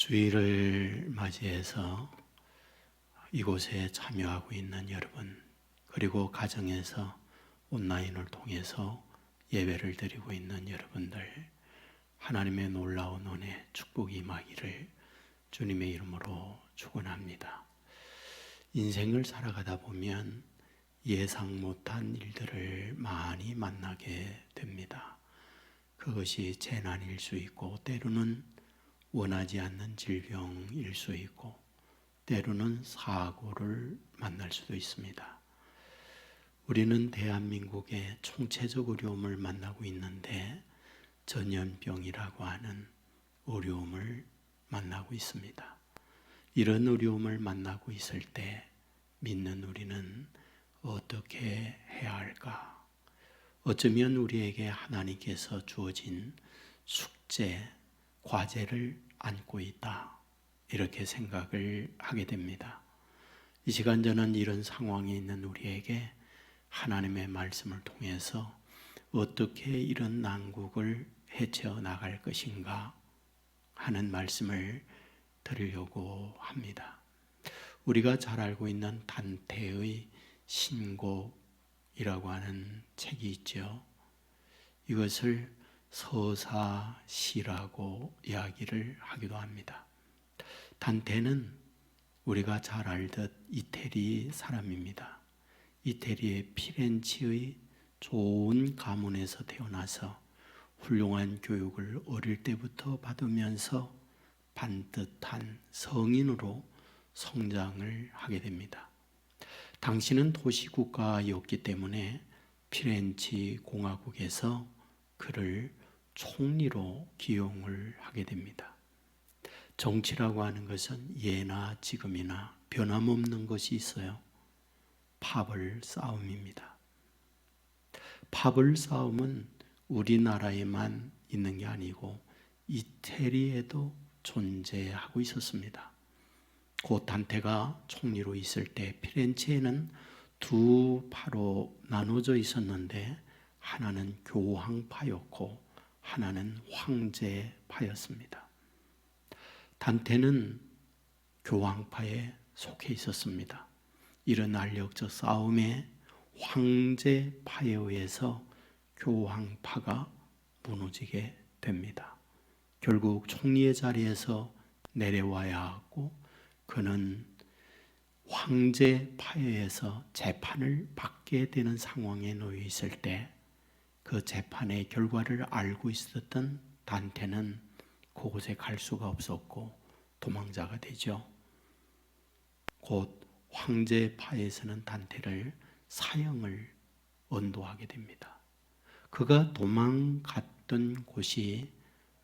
주일을 맞이해서 이곳에 참여하고 있는 여러분, 그리고 가정에서 온라인을 통해서 예배를 드리고 있는 여러분들, 하나님의 놀라운 은혜, 축복이 임하기를 주님의 이름으로 축원합니다. 인생을 살아가다 보면 예상 못한 일들을 많이 만나게 됩니다. 그것이 재난일 수 있고, 때로는 원하지 않는 질병일 수 있고, 때로는 사고를 만날 수도 있습니다. 우리는 대한민국의 총체적 어려움을 만나고 있는데, 전염병이라고 하는 어려움을 만나고 있습니다. 이런 어려움을 만나고 있을 때 믿는 우리는 어떻게 해야 할까? 어쩌면 우리에게 하나님께서 주어진 숙제, 과제를 안고 있다, 이렇게 생각을 하게 됩니다. 이 시간 저는 이런 상황에 있는 우리에게 하나님의 말씀을 통해서 어떻게 이런 난국을 헤쳐나갈 것인가 하는 말씀을 드리려고 합니다. 우리가 잘 알고 있는 단테의 신곡이라고 하는 책이 있죠. 이것을 서사시라고 이야기를 하기도 합니다. 단테는 우리가 잘 알듯 이태리 사람입니다. 이태리의 피렌체의 좋은 가문에서 태어나서 훌륭한 교육을 어릴 때부터 받으면서 반듯한 성인으로 성장을 하게 됩니다. 당시는 도시국가였기 때문에 피렌체 공화국에서 그를 총리로 기용을 하게 됩니다. 정치라고 하는 것은 예나 지금이나 변함없는 것이 있어요. 파벌 싸움입니다. 파벌 싸움은 우리나라에만 있는 게 아니고 이태리에도 존재하고 있었습니다. 곧 단테가 총리로 있을 때 피렌체에는 두 파로 나눠져 있었는데, 하나는 교황파였고 하나는 황제파였습니다. 단테는 교황파에 속해 있었습니다. 이런 알력적 싸움에 황제파에 의해서 교황파가 무너지게 됩니다. 결국 총리의 자리에서 내려와야 하고, 그는 황제파에 의해서 재판을 받게 되는 상황에 놓여 있을 때, 그 재판의 결과를 알고 있었던 단테는 그곳에 갈 수가 없었고 도망자가 되죠. 곧 황제파에서는 단테를 사형을 언도하게 됩니다. 그가 도망갔던 곳이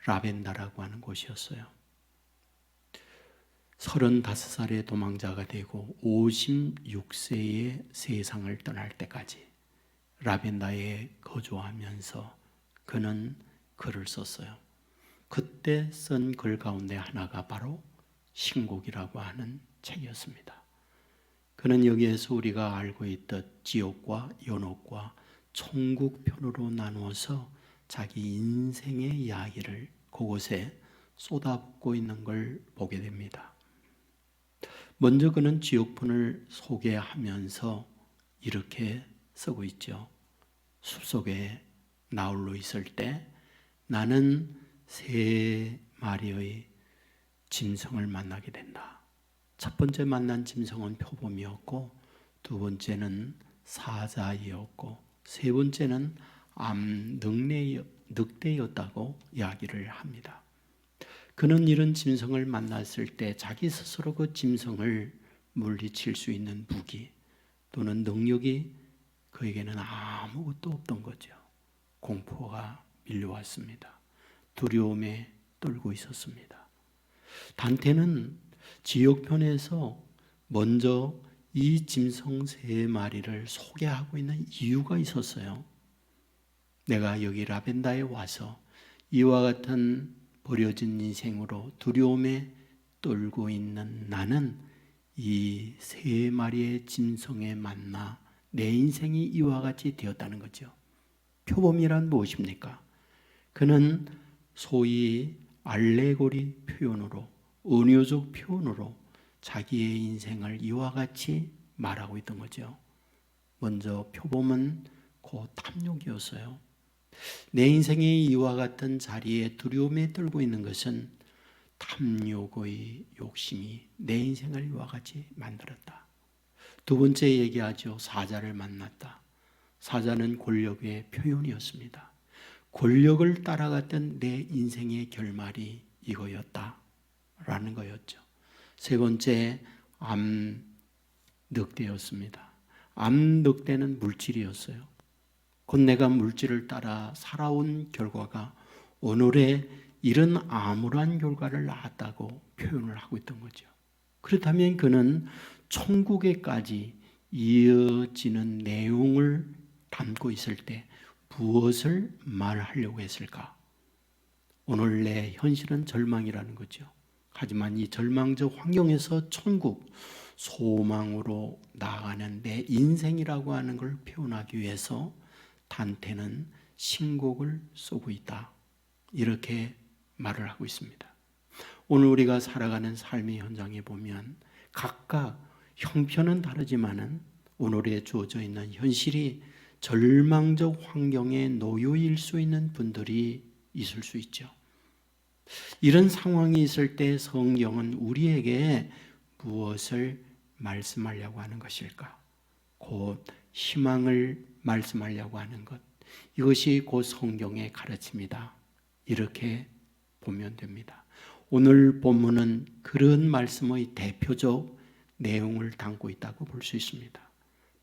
라벤다라고 하는 곳이었어요. 35살의 도망자가 되고 56세의 세상을 떠날 때까지 라벤다에 거주하면서 그는 글을 썼어요. 그때 쓴 글 가운데 하나가 바로 신곡이라고 하는 책이었습니다. 그는 여기에서 우리가 알고 있듯 지옥과 연옥과 천국편으로 나누어서 자기 인생의 이야기를 그곳에 쏟아붓고 있는 걸 보게 됩니다. 먼저 그는 지옥편을 소개하면서 이렇게 쓰고 있죠. 숲속에 나홀로 있을 때 나는 세 마리의 짐승을 만나게 된다. 첫 번째 만난 짐승은 표범이었고, 두 번째는 사자이었고, 세 번째는 늑대였다고 이야기를 합니다. 그는 이런 짐승을 만났을 때 자기 스스로 그 짐승을 물리칠 수 있는 무기 또는 능력이 그에게는 아무것도 없던 거죠. 공포가 밀려왔습니다. 두려움에 떨고 있었습니다. 단테는 지옥편에서 먼저 이 짐승 세 마리를 소개하고 있는 이유가 있었어요. 내가 여기 라벤다에 와서 이와 같은 버려진 인생으로 두려움에 떨고 있는 나는 이 세 마리의 짐승에 만나 내 인생이 이와 같이 되었다는 거죠. 표범이란 무엇입니까? 그는 소위 알레고리 표현으로 은유적 표현으로 자기의 인생을 이와 같이 말하고 있던 거죠. 먼저 표범은 곧 탐욕이었어요. 내 인생의 이와 같은 자리에 두려움에 떨고 있는 것은 탐욕의 욕심이 내 인생을 이와 같이 만들었다. 두 번째 얘기하죠. 사자를 만났다. 사자는 권력의 표현이었습니다. 권력을 따라갔던 내 인생의 결말이 이거였다 라는 거였죠. 세 번째, 암늑대였습니다. 암늑대는 물질이었어요. 곧 내가 물질을 따라 살아온 결과가 오늘의 이런 암울한 결과를 낳았다고 표현을 하고 있던 거죠. 그렇다면 그는 천국에까지 이어지는 내용을 담고 있을 때 무엇을 말하려고 했을까? 오늘 내 현실은 절망이라는 거죠. 하지만 이 절망적 환경에서 천국, 소망으로 나아가는 내 인생이라고 하는 걸 표현하기 위해서 단테는 신곡을 쏘고 있다. 이렇게 말을 하고 있습니다. 오늘 우리가 살아가는 삶의 현장에 보면 각각 형편은 다르지만은 오늘에 주어져 있는 현실이 절망적 환경에 놓여일 수 있는 분들이 있을 수 있죠. 이런 상황이 있을 때 성경은 우리에게 무엇을 말씀하려고 하는 것일까? 곧 희망을 말씀하려고 하는 것. 이것이 곧 성경의 가르침이다. 이렇게 보면 됩니다. 오늘 본문은 그런 말씀의 대표적 내용을 담고 있다고 볼 수 있습니다.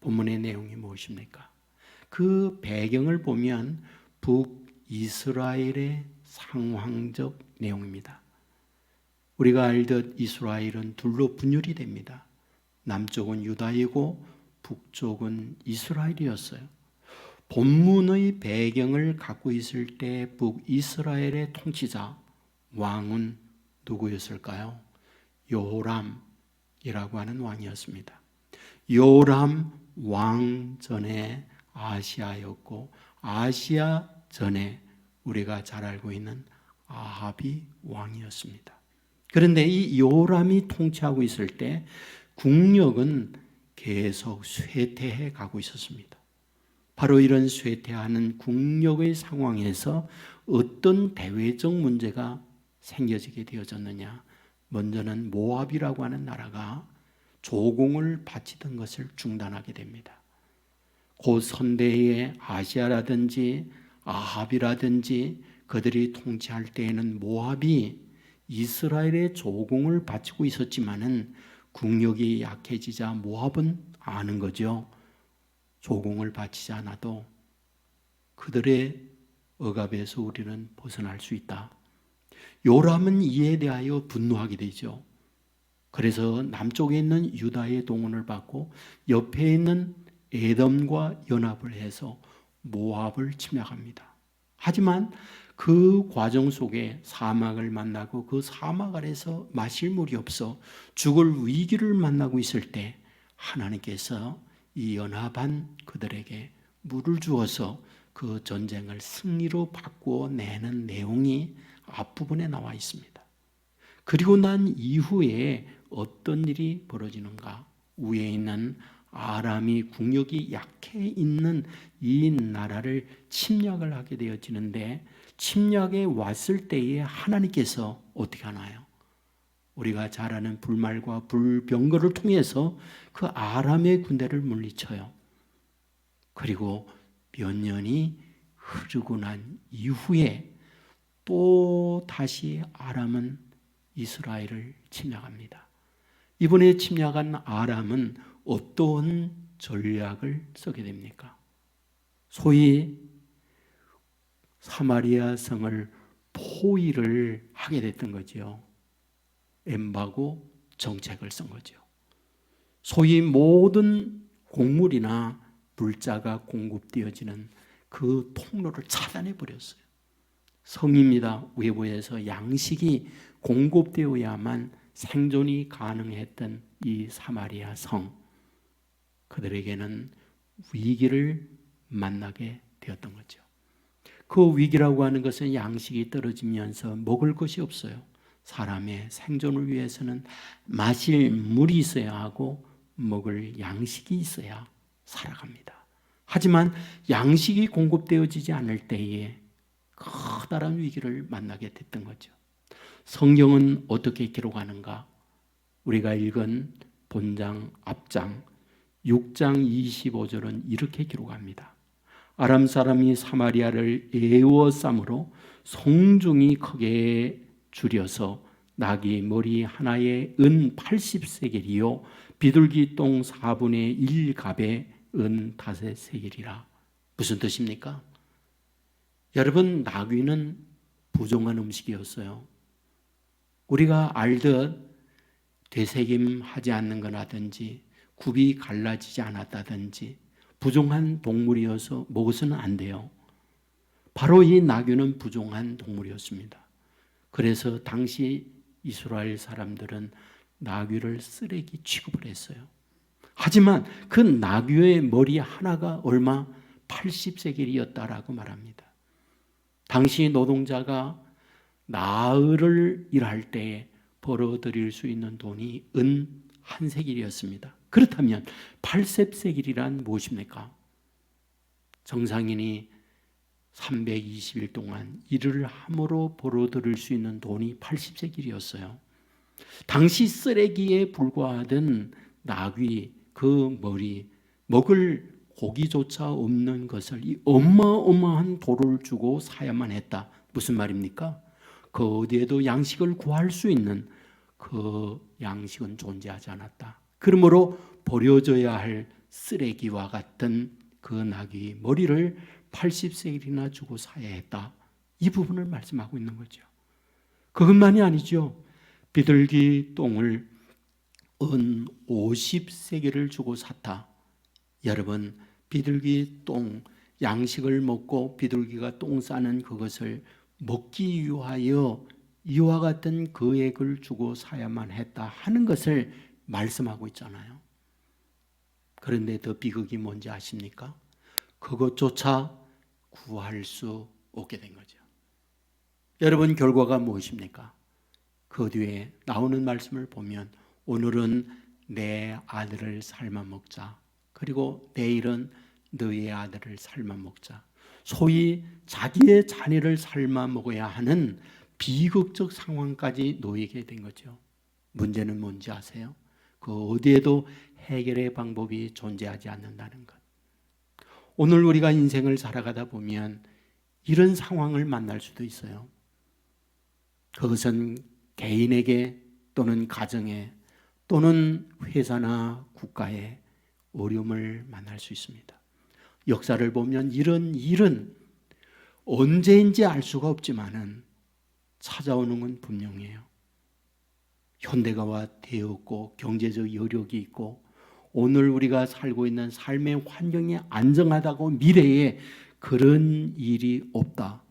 본문의 내용이 무엇입니까? 그 배경을 보면 북이스라엘의 상황적 내용입니다. 우리가 알듯 이스라엘은 둘로 분열이 됩니다. 남쪽은 유다이고 북쪽은 이스라엘이었어요. 본문의 배경을 갖고 있을 때 북이스라엘의 통치자, 왕은 누구였을까요? 여호람이라고 하는 왕이었습니다. 여호람 왕 전에 아시아였고, 아시아 전에 우리가 잘 알고 있는 아합이 왕이었습니다. 그런데 이 여호람이 통치하고 있을 때 국력은 계속 쇠퇴해 가고 있었습니다. 바로 이런 쇠퇴하는 국력의 상황에서 어떤 대외적 문제가 생겨지게 되어졌느냐. 먼저는 모압이라고 하는 나라가 조공을 바치던 것을 중단하게 됩니다. 그 선대의 아시아라든지 아합이라든지 그들이 통치할 때에는 모압이 이스라엘의 조공을 바치고 있었지만은 국력이 약해지자 모압은 아는 거죠. 조공을 바치지 않아도 그들의 억압에서 우리는 벗어날 수 있다. 요람은 이에 대하여 분노하게 되죠. 그래서 남쪽에 있는 유다의 동원을 받고 옆에 있는 에돔과 연합을 해서 모압을 침략합니다. 하지만 그 과정 속에 사막을 만나고 그 사막 아래서 마실 물이 없어 죽을 위기를 만나고 있을 때 하나님께서 이 연합한 그들에게 물을 주어서 그 전쟁을 승리로 바꾸어 내는 내용이 앞부분에 나와 있습니다. 그리고 난 이후에 어떤 일이 벌어지는가? 위에 있는 아람이 국력이 약해 있는 이 나라를 침략을 하게 되어지는데 침략에 왔을 때에 하나님께서 어떻게 하나요? 우리가 잘 아는 불말과 불병거를 통해서 그 아람의 군대를 물리쳐요. 그리고 몇 년이 흐르고 난 이후에 또 다시 아람은 이스라엘을 침략합니다. 이번에 침략한 아람은 어떤 전략을 쓰게 됩니까? 소위 사마리아 성을 포위를 하게 됐던 거죠. 엠바고 정책을 쓴 거죠. 소위 모든 곡물이나 물자가 공급되어지는 그 통로를 차단해 버렸어요. 성입니다. 외부에서 양식이 공급되어야만 생존이 가능했던 이 사마리아 성, 그들에게는 위기를 만나게 되었던 거죠. 그 위기라고 하는 것은 양식이 떨어지면서 먹을 것이 없어요. 사람의 생존을 위해서는 마실 물이 있어야 하고 먹을 양식이 있어야 살아갑니다. 하지만 양식이 공급되어지지 않을 때에 커다란 위기를 만나게 됐던 거죠. 성경은 어떻게 기록하는가? 우리가 읽은 본장 앞장 6장 25절은 이렇게 기록합니다. 아람 사람이 사마리아를 에워싸므로 송중이 크게 줄여서 나귀 머리 하나에 은 80세겔이요 비둘기 똥 4분의 1갑에 은 5세겔이라. 무슨 뜻입니까? 여러분, 나귀는 부정한 음식이었어요. 우리가 알듯 되새김하지 않는 거라든지 굽이 갈라지지 않았다든지 부정한 동물이어서 먹어서는 안 돼요. 바로 이 나귀는 부정한 동물이었습니다. 그래서 당시 이스라엘 사람들은 나귀를 쓰레기 취급을 했어요. 하지만 그 나귀의 머리 하나가 얼마? 80세겔이었다라고 말합니다. 당시 노동자가 나흘을 일할 때에 벌어들일 수 있는 돈이 은 1세겔이었습니다. 그렇다면 80세겔이란 무엇입니까? 정상인이 320일 동안 일을 함으로 벌어들일 수 있는 돈이 80세겔이었어요. 당시 쓰레기에 불과하던 나귀 그 머리, 먹을 고기조차 없는 것을 이 어마어마한 돈을 주고 사야만 했다. 무슨 말입니까? 그 어디에도 양식을 구할 수 있는 그 양식은 존재하지 않았다. 그러므로 버려져야 할 쓰레기와 같은 그 나귀 머리를 80세겔이나 주고 사야 했다. 이 부분을 말씀하고 있는 거죠. 그것만이 아니죠. 비둘기 똥을 은 50세겔을 주고 샀다. 여러분, 비둘기 똥, 양식을 먹고 비둘기가 똥 싸는 그것을 먹기 위하여 이와 같은 금액을 주고 사야만 했다 하는 것을 말씀하고 있잖아요. 그런데 더 비극이 뭔지 아십니까? 그것조차 구할 수 없게 된 거죠. 여러분, 결과가 무엇입니까? 그 뒤에 나오는 말씀을 보면 오늘은 내 아들을 삶아 먹자. 그리고 내일은 너의 아들을 삶아 먹자. 소위 자기의 자녀를 삶아 먹어야 하는 비극적 상황까지 놓이게 된 거죠. 문제는 뭔지 아세요? 그 어디에도 해결의 방법이 존재하지 않는다는 것. 오늘 우리가 인생을 살아가다 보면 이런 상황을 만날 수도 있어요. 그것은 개인에게 또는 가정에 또는 회사나 국가에 어려움을 만날 수 있습니다. 역사를 보면 이런 일은 언제인지 알 수가 없지만은 찾아오는 건 분명해요. 현대가와 되었고 경제적 여력이 있고 오늘 우리가 살고 있는 삶의 환경이 안정하다고 미래에 그런 일이 없다.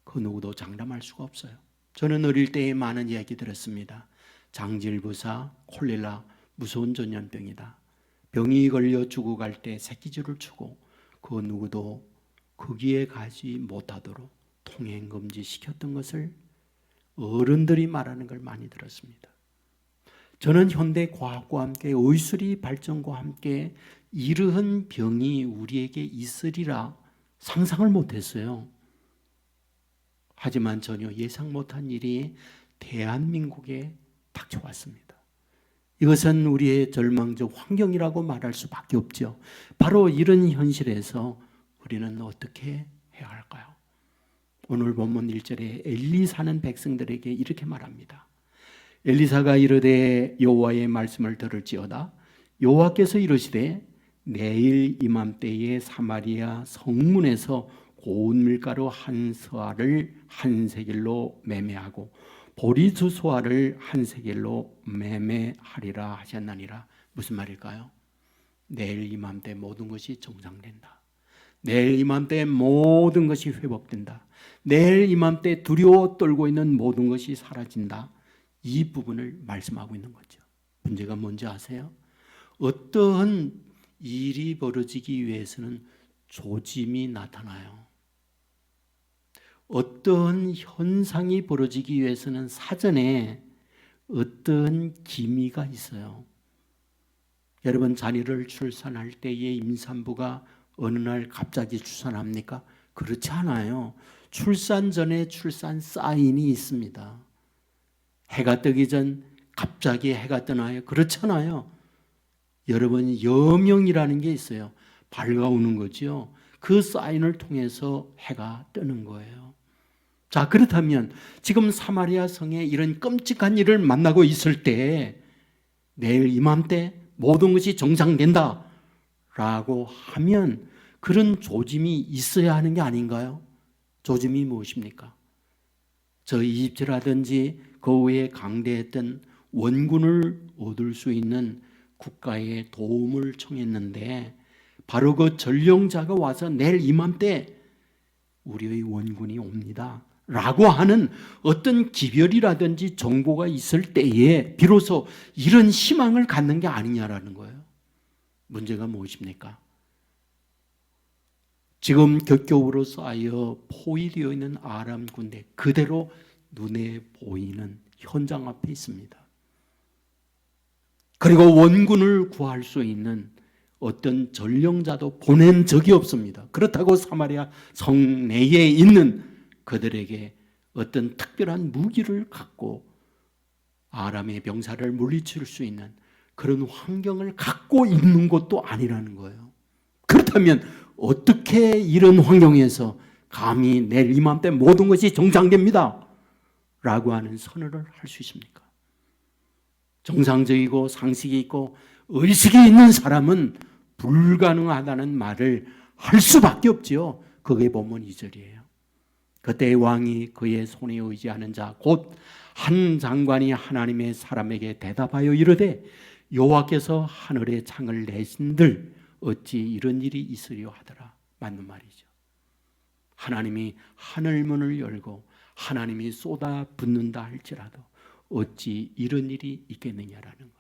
그 누구도 장담할 수가 없어요. 저는 어릴 때에 많은 이야기 들었습니다. 장질부사, 콜레라, 무서운 전염병이다. 병이 걸려 죽어갈 때 새끼줄을 추고 그 누구도 거기에 가지 못하도록 통행금지 시켰던 것을 어른들이 말하는 걸 많이 들었습니다. 저는 현대 과학과 함께 의술이 발전과 함께 이러한 병이 우리에게 있으리라 상상을 못했어요. 하지만 전혀 예상 못한 일이 대한민국에 닥쳐왔습니다. 이것은 우리의 절망적 환경이라고 말할 수밖에 없죠. 바로 이런 현실에서 우리는 어떻게 해야 할까요? 오늘 본문 1절에 엘리사는 백성들에게 이렇게 말합니다. 엘리사가 이르되 여호와의 말씀을 들을지어다. 여호와께서 이르시되 내일 이맘때에 사마리아 성문에서 고운 밀가루 한 서아를 1세겔로 매매하고 보리 2소아를 1세겔로 매매하리라 하셨나니라. 무슨 말일까요? 내일 이맘때 모든 것이 정상된다. 내일 이맘때 모든 것이 회복된다. 내일 이맘때 두려워 떨고 있는 모든 것이 사라진다. 이 부분을 말씀하고 있는 거죠. 문제가 뭔지 아세요? 어떠한 일이 벌어지기 위해서는 조짐이 나타나요. 어떤 현상이 벌어지기 위해서는 사전에 어떤 기미가 있어요. 여러분, 자녀를 출산할 때에 임산부가 어느 날 갑자기 출산합니까? 그렇지 않아요. 출산 전에 출산 사인이 있습니다. 해가 뜨기 전 갑자기 해가 뜨나요? 그렇잖아요. 여러분, 여명이라는 게 있어요. 밝아오는 거죠. 그 사인을 통해서 해가 뜨는 거예요. 자, 그렇다면 지금 사마리아 성에 이런 끔찍한 일을 만나고 있을 때 내일 이맘때 모든 것이 정상된다 라고 하면 그런 조짐이 있어야 하는 게 아닌가요? 조짐이 무엇입니까? 저 이집트라든지 그 외에 강대했던 원군을 얻을 수 있는 국가의 도움을 청했는데 바로 그 전령자가 와서 내일 이맘때 우리의 원군이 옵니다 라고 하는 어떤 기별이라든지 정보가 있을 때에 비로소 이런 희망을 갖는 게 아니냐라는 거예요. 문제가 무엇입니까? 지금 겹겹으로 쌓여 포위되어 있는 아람 군대 그대로 눈에 보이는 현장 앞에 있습니다. 그리고 원군을 구할 수 있는 어떤 전령자도 보낸 적이 없습니다. 그렇다고 사마리아 성 내에 있는 그들에게 어떤 특별한 무기를 갖고 아람의 병사를 물리칠 수 있는 그런 환경을 갖고 있는 것도 아니라는 거예요. 그렇다면 어떻게 이런 환경에서 감히 내일 이맘때 모든 것이 정상됩니다 라고 하는 선언을 할 수 있습니까? 정상적이고 상식이 있고 의식이 있는 사람은 불가능하다는 말을 할 수밖에 없지요. 그게 본문 2절이에요. 그때 왕이 그의 손에 의지하는 자 곧 한 장관이 하나님의 사람에게 대답하여 이르되 여호와께서 하늘의 창을 내신들 어찌 이런 일이 있으려 하더라. 맞는 말이죠. 하나님이 하늘문을 열고 하나님이 쏟아붓는다 할지라도 어찌 이런 일이 있겠느냐라는 거예요.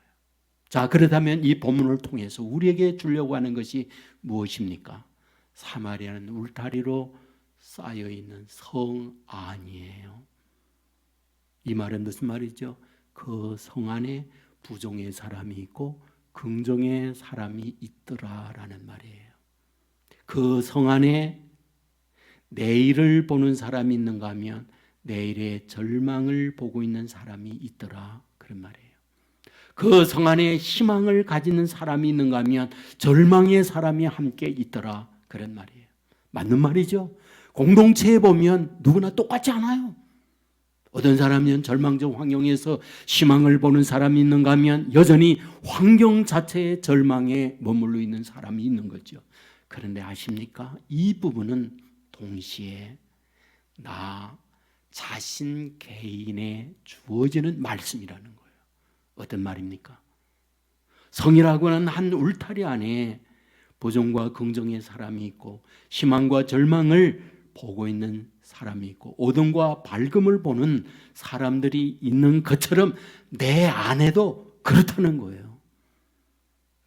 자, 그렇다면 이 본문을 통해서 우리에게 주려고 하는 것이 무엇입니까? 사마리아는 울타리로 쌓여있는 성 안이에요. 이 말은 무슨 말이죠? 그 성 안에 부정의 사람이 있고 긍정의 사람이 있더라라는 말이에요. 그 성 안에 내일을 보는 사람이 있는가 하면 내일의 절망을 보고 있는 사람이 있더라 그런 말이에요. 그 성 안에 희망을 가지는 사람이 있는가 하면 절망의 사람이 함께 있더라 그런 말이에요. 맞는 말이죠. 공동체에 보면 누구나 똑같지 않아요. 어떤 사람은 절망적 환경에서 희망을 보는 사람이 있는가 하면 여전히 환경 자체의 절망에 머물러 있는 사람이 있는 거죠. 그런데 아십니까? 이 부분은 동시에 나 자신 개인에 주어지는 말씀이라는 거예요. 어떤 말입니까? 성이라고 하는 한 울타리 안에 부정과 긍정의 사람이 있고 희망과 절망을 보고 있는 사람이 있고 어둠과 밝음을 보는 사람들이 있는 것처럼 내 안에도 그렇다는 거예요.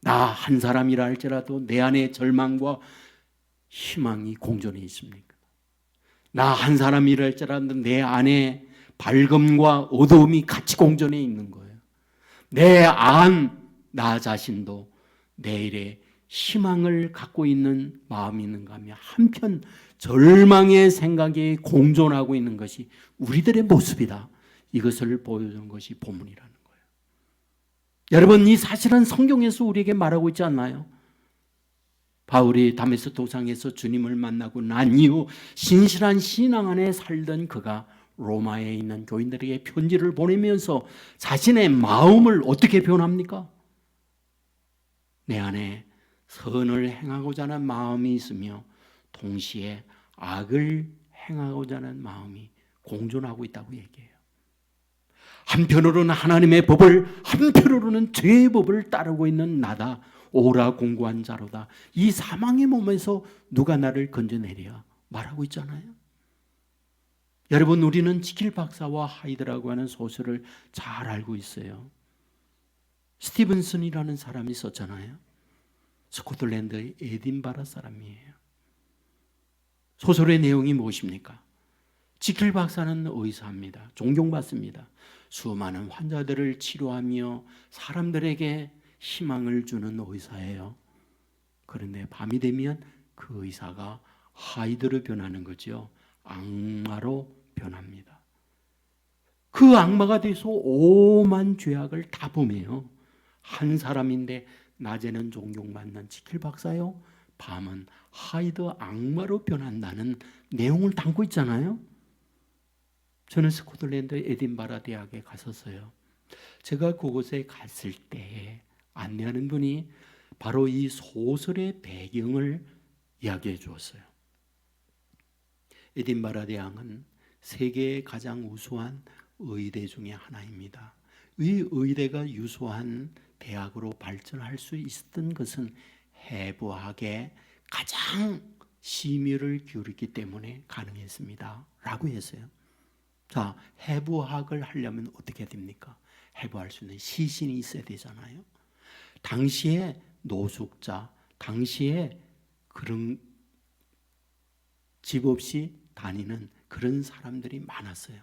나 한 사람이라 할지라도 내 안에 절망과 희망이 공존해 있습니까? 나 한 사람이라 할지라도 내 안에 밝음과 어두움이 같이 공존해 있는 거예요. 나 자신도 내일에 희망을 갖고 있는 마음이 있는가 하면 한편 절망의 생각이 공존하고 있는 것이 우리들의 모습이다. 이것을 보여주는 것이 본문이라는 거예요. 여러분, 이 사실은 성경에서 우리에게 말하고 있지 않나요? 바울이 다메섹 도상에서 주님을 만나고 난 이후 신실한 신앙 안에 살던 그가 로마에 있는 교인들에게 편지를 보내면서 자신의 마음을 어떻게 표현합니까? 내 안에 선을 행하고자 하는 마음이 있으며 동시에 악을 행하고자 하는 마음이 공존하고 있다고 얘기해요. 한편으로는 하나님의 법을, 한편으로는 죄의 법을 따르고 있는 나다. 오라 공고한 자로다. 이 사망의 몸에서 누가 나를 건져내랴 말하고 있잖아요. 여러분, 우리는 지킬 박사와 하이드라고 하는 소설을 잘 알고 있어요. 스티븐슨이라는 사람이 썼잖아요. 스코틀랜드의 에딘바라 사람이에요. 소설의 내용이 무엇입니까? 지킬 박사는 의사입니다. 존경받습니다. 수많은 환자들을 치료하며 사람들에게 희망을 주는 의사예요. 그런데 밤이 되면 그 의사가 하이드로 변하는 거죠. 악마로 변합니다. 그 악마가 돼서 오만 죄악을 다 범해요. 한 사람인데 낮에는 존경받는 지킬 박사요, 밤은 하이드 악마로 변한다는 내용을 담고 있잖아요. 저는 스코틀랜드 에딘버러 대학에 갔었어요. 제가 그곳에 갔을 때 안내하는 분이 바로 이 소설의 배경을 이야기해 주었어요. 에딘버러 대학은 세계의 가장 우수한 의대 중에 하나입니다. 이 의대가 유수한 대학으로 발전할 수 있었던 것은 해부학에 가장 심혈을 기울였기 때문에 가능했습니다 라고 했어요. 자, 해부학을 하려면 어떻게 됩니까? 해부할 수 있는 시신이 있어야 되잖아요. 당시에 노숙자, 당시에 그런 집 없이 다니는 그런 사람들이 많았어요.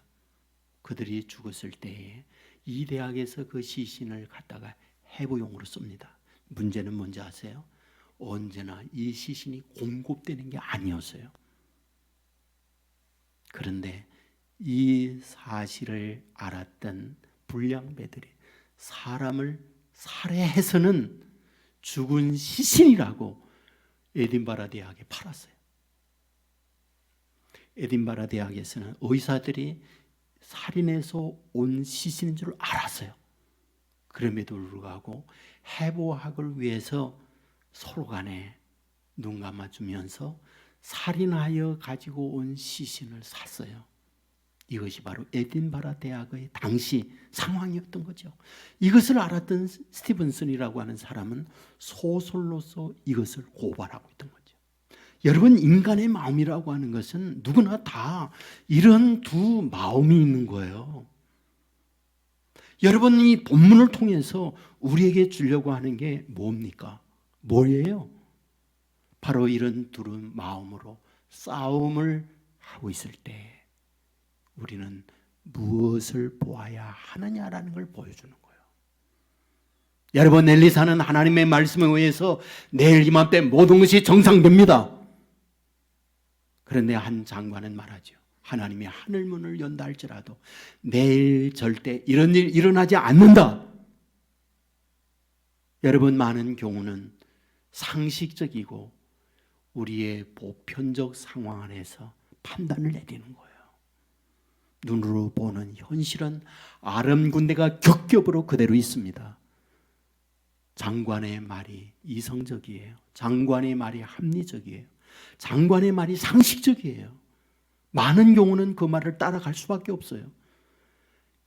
그들이 죽었을 때에 이 대학에서 그 시신을 갖다가 해부용으로 씁니다. 문제는 뭔지 아세요? 언제나 이 시신이 공급되는 게 아니었어요. 그런데 이 사실을 알았던 불량배들이 사람을 살해해서는 죽은 시신이라고 에딘버러 대학에 팔았어요. 에딘버러 대학에서는 의사들이 살인해서 온 시신인 줄 알았어요. 그럼에도 불구하고 해부학을 위해서 서로 간에 눈 감아주면서 살인하여 가지고 온 시신을 샀어요. 이것이 바로 에딘버러 대학의 당시 상황이었던 거죠. 이것을 알았던 스티븐슨이라고 하는 사람은 소설로서 이것을 고발하고 있던 거죠. 여러분, 인간의 마음이라고 하는 것은 누구나 다 이런 두 마음이 있는 거예요. 여러분, 이 본문을 통해서 우리에게 주려고 하는 게 뭡니까? 뭐예요? 바로 이런 두 마음으로 싸움을 하고 있을 때 우리는 무엇을 보아야 하느냐라는 걸 보여주는 거예요. 여러분, 엘리사는 하나님의 말씀에 의해서 내일 이맘때 모든 것이 정상됩니다. 그런데 한 장관은 말하죠. 하나님이 하늘문을 연다 할지라도 내일 절대 이런 일 일어나지 않는다. 여러분, 많은 경우는 상식적이고 우리의 보편적 상황 안에서 판단을 내리는 거예요. 눈으로 보는 현실은 아름군대가 겹겹으로 그대로 있습니다. 장관의 말이 이성적이에요. 장관의 말이 합리적이에요. 장관의 말이 상식적이에요. 많은 경우는 그 말을 따라갈 수밖에 없어요.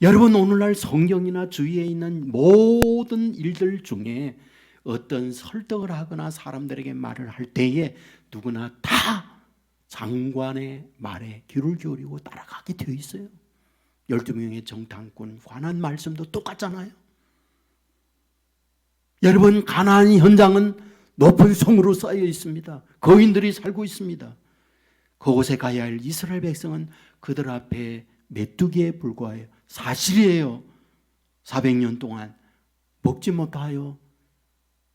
여러분, 오늘날 성경이나 주위에 있는 모든 일들 중에 어떤 설득을 하거나 사람들에게 말을 할 때에 누구나 다 장관의 말에 귀를 기울이고 따라가게 되어 있어요. 12명의 정탐꾼 관한 말씀도 똑같잖아요. 여러분, 가나안 현장은 높은 성으로 쌓여 있습니다. 거인들이 살고 있습니다. 그곳에 가야 할 이스라엘 백성은 그들 앞에 메뚜기에 불과해요. 사실이에요. 400년 동안 먹지 못하여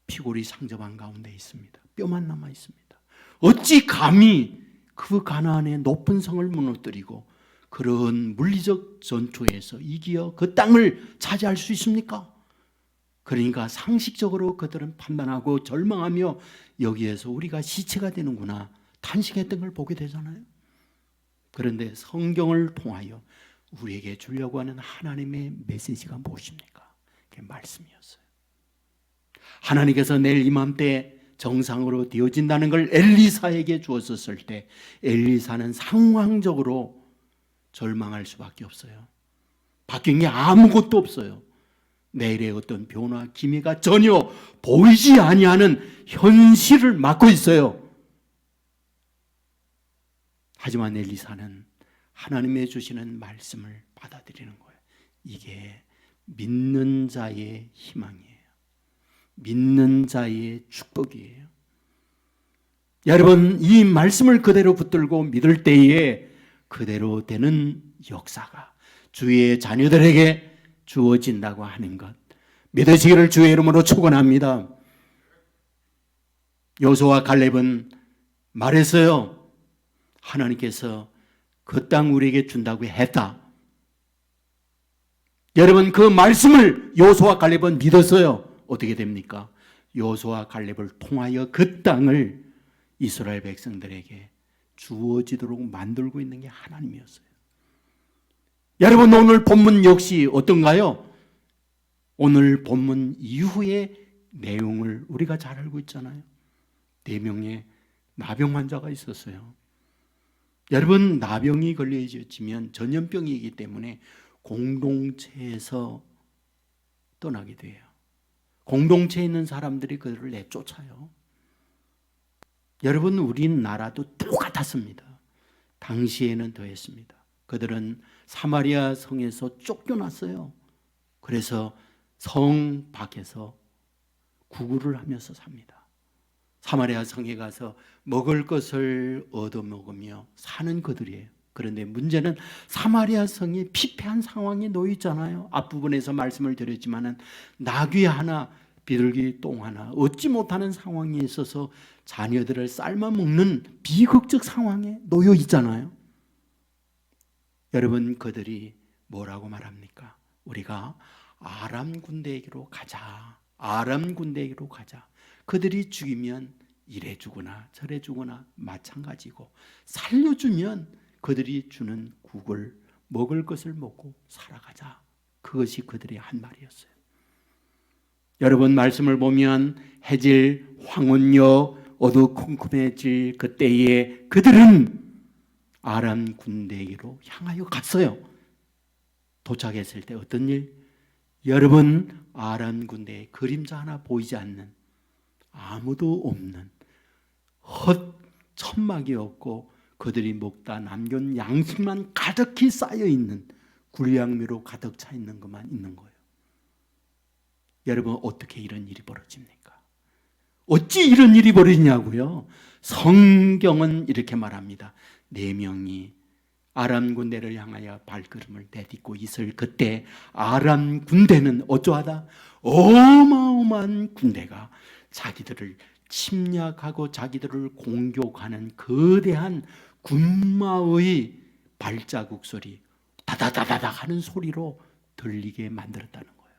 피골이 상접한 가운데 있습니다. 뼈만 남아 있습니다. 어찌 감히 그 가나안의 높은 성을 무너뜨리고 그런 물리적 전투에서 이기어 그 땅을 차지할 수 있습니까? 그러니까 상식적으로 그들은 판단하고 절망하며 여기에서 우리가 시체가 되는구나 탄식했던 걸 보게 되잖아요. 그런데 성경을 통하여 우리에게 주려고 하는 하나님의 메시지가 무엇입니까? 그게 말씀이었어요. 하나님께서 내일 이맘때 정상으로 되어진다는 걸 엘리사에게 주었을 때 엘리사는 상황적으로 절망할 수밖에 없어요. 바뀐 게 아무것도 없어요. 내일의 어떤 변화, 기미가 전혀 보이지 아니하는 현실을 맞고 있어요. 하지만 엘리사는 하나님의 주시는 말씀을 받아들이는 거예요. 이게 믿는 자의 희망이에요. 믿는 자의 축복이에요. 여러분, 이 말씀을 그대로 붙들고 믿을 때에 그대로 되는 역사가 주의 자녀들에게 주어진다고 하는 것 믿으시기를 주의 이름으로 축원합니다. 여호수아와 갈렙은 말했어요. 하나님께서 그 땅 우리에게 준다고 했다. 여러분 그 말씀을 여호수아와 갈렙은 믿었어요. 어떻게 됩니까? 여호수아와 갈렙을 통하여 그 땅을 이스라엘 백성들에게 주어지도록 만들고 있는 게 하나님이었어요. 여러분 오늘 본문 역시 어떤가요? 오늘 본문 이후의 내용을 우리가 잘 알고 있잖아요. 4명의 나병 환자가 있었어요. 여러분 나병이 걸려지면 전염병이기 때문에 공동체에서 떠나게 돼요. 공동체에 있는 사람들이 그들을 내쫓아요. 여러분 우리나라도 똑같았습니다. 당시에는 더했습니다. 그들은 사마리아 성에서 쫓겨났어요. 그래서 성 밖에서 구걸을 하면서 삽니다. 사마리아 성에 가서 먹을 것을 얻어먹으며 사는 그들이에요. 그런데 문제는 사마리아 성이 피폐한 상황에 놓여 있잖아요. 앞부분에서 말씀을 드렸지만은 나귀 하나, 비둘기 똥 하나 얻지 못하는 상황에 있어서 자녀들을 삶아 먹는 비극적 상황에 놓여 있잖아요. 여러분 그들이 뭐라고 말합니까? 우리가 아람 군대에게로 가자. 아람 군대에게로 가자. 그들이 죽이면 이래 주거나 저래 주거나 마찬가지고 살려주면 그들이 주는 국을 먹을 것을 먹고 살아가자. 그것이 그들의 한 말이었어요. 여러분 말씀을 보면 해질 황혼여 어두컴컴해질 그때에 그들은 아람 군대에게로 향하여 갔어요. 도착했을 때 어떤 일? 여러분 아람 군대에 그림자 하나 보이지 않는 아무도 없는 헛 천막이 없고 그들이 먹다 남긴 양식만 가득히 쌓여 있는 굴량미로 가득 차 있는 것만 있는 거예요. 여러분 어떻게 이런 일이 벌어집니까? 어찌 이런 일이 벌어지냐고요? 성경은 이렇게 말합니다. 4명이 아람 군대를 향하여 발걸음을 내딛고 있을 그때 아람 군대는 어쩌하다? 어마어마한 군대가 자기들을 침략하고 자기들을 공격하는 거대한 군마의 발자국 소리, 다다다다닥 하는 소리로 들리게 만들었다는 거예요.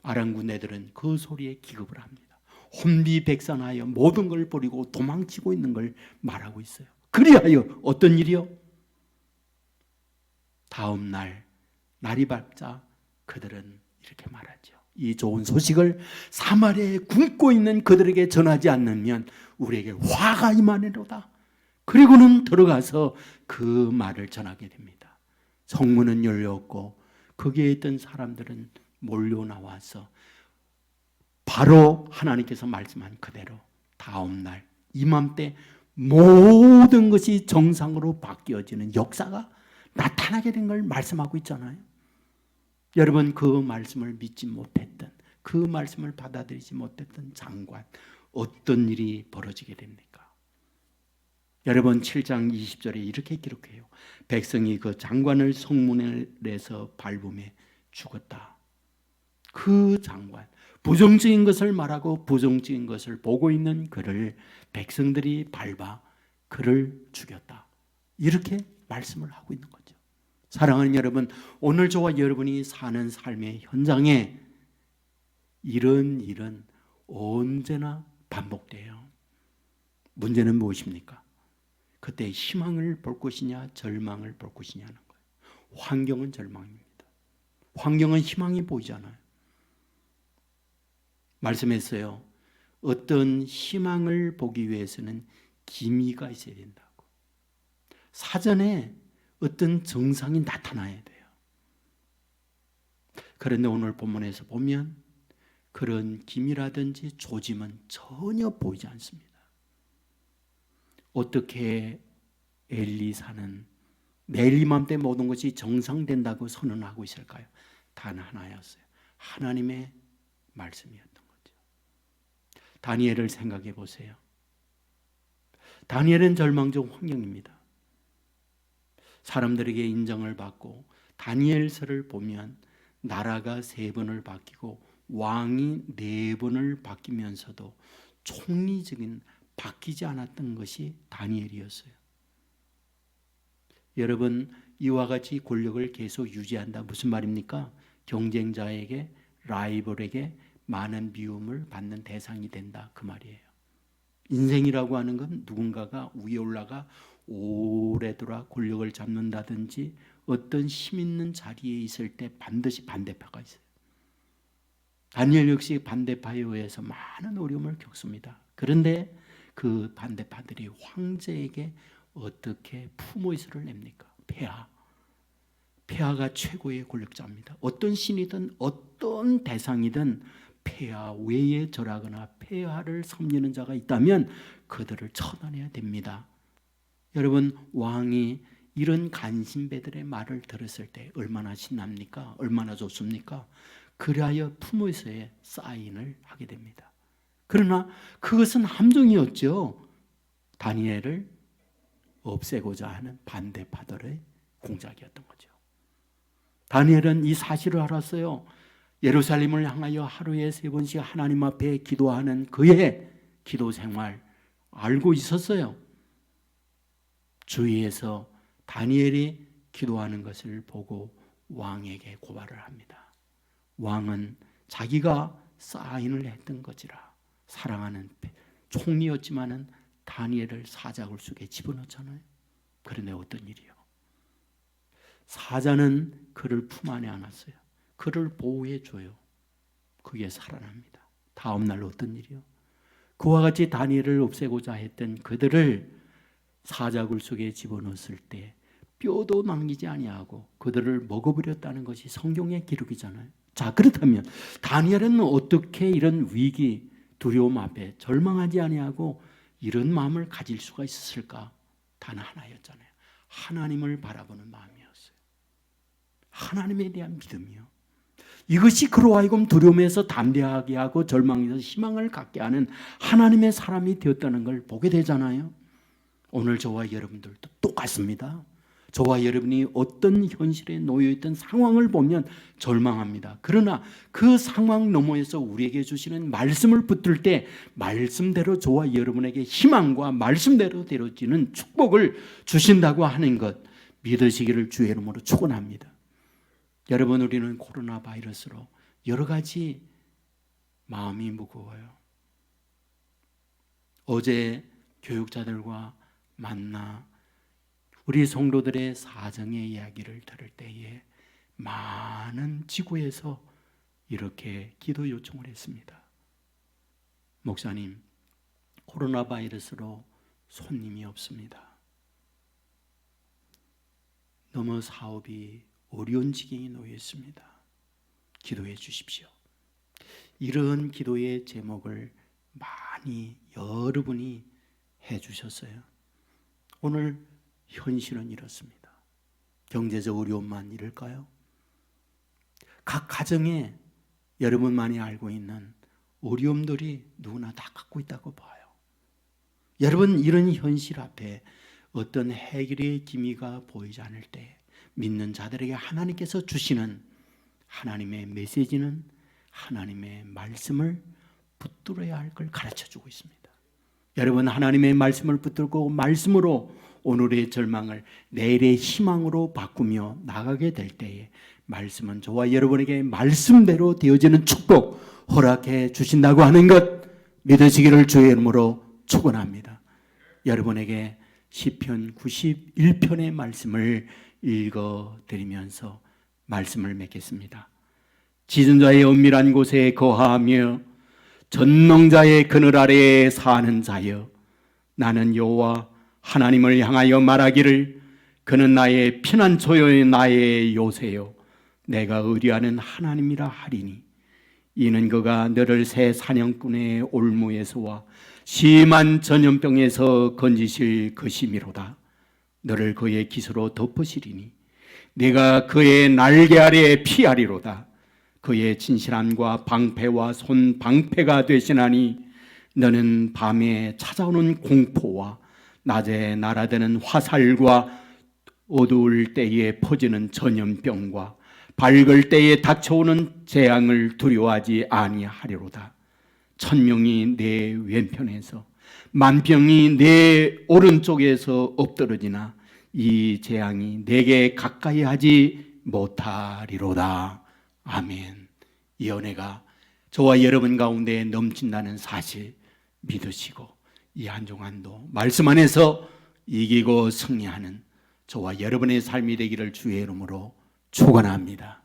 아람 군대들은 그 소리에 기겁을 합니다. 혼비백산하여 모든 걸 버리고 도망치고 있는 걸 말하고 있어요. 그리하여 어떤 일이요? 다음 날 날이 밝자 그들은 이렇게 말하죠. 이 좋은 소식을 사마리아에 굶고 있는 그들에게 전하지 않으면 우리에게 화가 임하리로다. 그리고는 들어가서 그 말을 전하게 됩니다. 성문은 열렸고 거기에 있던 사람들은 몰려 나와서 바로 하나님께서 말씀한 그대로 다음 날 이맘때 모든 것이 정상으로 바뀌어지는 역사가 나타나게 된 걸 말씀하고 있잖아요. 여러분 그 말씀을 믿지 못했던, 그 말씀을 받아들이지 못했던 장관 어떤 일이 벌어지게 됩니까? 여러분 7장 20절에 이렇게 기록해요. 백성이 그 장관을 성문에서 밟음에 죽었다. 그 장관, 부정적인 것을 말하고 부정적인 것을 보고 있는 그를 백성들이 밟아 그를 죽였다. 이렇게 말씀을 하고 있는 거죠. 사랑하는 여러분, 오늘 저와 여러분이 사는 삶의 현장에 이런 일은 언제나 반복돼요. 문제는 무엇입니까? 그때 희망을 볼 것이냐 절망을 볼 것이냐는 거예요. 환경은 절망입니다. 환경은 희망이 보이잖아요. 말씀했어요. 어떤 희망을 보기 위해서는 기미가 있어야 된다고. 사전에 어떤 증상이 나타나야 돼요. 그런데 오늘 본문에서 보면 그런 기미라든지 조짐은 전혀 보이지 않습니다. 어떻게 엘리사는 내일 이맘때 모든 것이 정상된다고 선언하고 있을까요? 단 하나였어요. 하나님의 말씀이었던 거죠. 다니엘을 생각해 보세요. 다니엘은 절망적 환경입니다. 사람들에게 인정을 받고 다니엘서를 보면 나라가 3번을 바뀌고 왕이 4번을 바뀌면서도 총리적인 바뀌지 않았던 것이 다니엘이었어요. 여러분, 이와 같이 권력을 계속 유지한다. 무슨 말입니까? 경쟁자에게, 라이벌에게 많은 미움을 받는 대상이 된다. 그 말이에요. 인생이라고 하는 건 누군가가 위에 올라가 오래도록 권력을 잡는다든지 어떤 힘 있는 자리에 있을 때 반드시 반대파가 있어요. 다니엘 역시 반대파에 의해서 많은 어려움을 겪습니다. 그런데 그 반대파들이 황제에게 어떻게 품위서를 냅니까? 폐하가 최고의 권력자입니다. 어떤 신이든 어떤 대상이든 폐하 외에 절하거나 폐하를 섬기는 자가 있다면 그들을 처단해야 됩니다. 여러분, 왕이 이런 간신배들의 말을 들었을 때 얼마나 신납니까? 얼마나 좋습니까? 그리하여 품위서에 사인을 하게 됩니다. 그러나 그것은 함정이었죠. 다니엘을 없애고자 하는 반대파들의 공작이었던 거죠. 다니엘은 이 사실을 알았어요. 예루살렘을 향하여 하루에 3번씩 하나님 앞에 기도하는 그의 기도 생활 알고 있었어요. 주위에서 다니엘이 기도하는 것을 보고 왕에게 고발을 합니다. 왕은 자기가 사인을 했던 것이라 사랑하는 총리였지만은 다니엘을 사자굴 속에 집어넣잖아요. 그런데 어떤 일이요? 사자는 그를 품 안에 안았어요. 그를 보호해 줘요. 그게 살아납니다. 다음 날 어떤 일이요? 그와 같이 다니엘을 없애고자 했던 그들을 사자굴 속에 집어넣었을 때 뼈도 남기지 아니하고 그들을 먹어버렸다는 것이 성경의 기록이잖아요. 자, 그렇다면 다니엘은 어떻게 이런 위기, 두려움 앞에 절망하지 아니하고 이런 마음을 가질 수가 있었을까? 단 하나였잖아요. 하나님을 바라보는 마음이었어요. 하나님에 대한 믿음이요. 이것이 그로 하여금 두려움에서 담대하게 하고 절망에서 희망을 갖게 하는 하나님의 사람이 되었다는 걸 보게 되잖아요. 오늘 저와 여러분들도 똑같습니다. 저와 여러분이 어떤 현실에 놓여있던 상황을 보면 절망합니다. 그러나 그 상황 너머에서 우리에게 주시는 말씀을 붙들 때 말씀대로 저와 여러분에게 희망과 말씀대로 되어지는 축복을 주신다고 하는 것 믿으시기를 주의 이름으로 축원합니다. 여러분, 우리는 코로나 바이러스로 여러 가지 마음이 무거워요. 어제 교육자들과 만나 우리 성도들의 사정의 이야기를 들을 때에 많은 지구에서 이렇게 기도 요청을 했습니다. 목사님, 코로나 바이러스로 손님이 없습니다. 너무 사업이 어려운 지경에 놓여 있습니다. 기도해 주십시오. 이런 기도의 제목을 많이 여러분이 해 주셨어요. 오늘 현실은 이렇습니다. 경제적 어려움만 이럴까요? 각 가정에 여러분만이 알고 있는 어려움들이 누구나 다 갖고 있다고 봐요. 여러분, 이런 현실 앞에 어떤 해결의 기미가 보이지 않을 때 믿는 자들에게 하나님께서 주시는 하나님의 메시지는 하나님의 말씀을 붙들어야 할 걸 가르쳐주고 있습니다. 여러분, 하나님의 말씀을 붙들고 말씀으로 오늘의 절망을 내일의 희망으로 바꾸며 나가게 될 때에 말씀은 저와 여러분에게 말씀대로 되어지는 축복 허락해 주신다고 하는 것 믿으시기를 주의 이름으로 축원합니다. 여러분에게 시편 91편의 말씀을 읽어드리면서 말씀을 맺겠습니다. 지존자의 은밀한 곳에 거하며 전능자의 그늘 아래에 사는 자여, 나는 여호와 하나님을 향하여 말하기를 그는 나의 피난처요 나의 요새요 내가 의뢰하는 하나님이라 하리니, 이는 그가 너를 새 사냥꾼의 올무에서와 심한 전염병에서 건지실 것이미로다. 너를 그의 깃으로 덮으시리니 네가 그의 날개 아래에 피하리로다. 그의 진실함과 방패와 손 방패가 되시나니 너는 밤에 찾아오는 공포와 낮에 날아드는 화살과 어두울 때에 퍼지는 전염병과 밝을 때에 닥쳐오는 재앙을 두려워하지 아니하리로다. 천명이 내 왼편에서 만병이 내 오른쪽에서 엎드러지나 이 재앙이 내게 가까이 하지 못하리로다. 아멘. 이 은혜가 저와 여러분 가운데 넘친다는 사실 믿으시고 이 한 주간도 말씀 안에서 이기고 승리하는 저와 여러분의 삶이 되기를 주의 이름으로 축원합니다.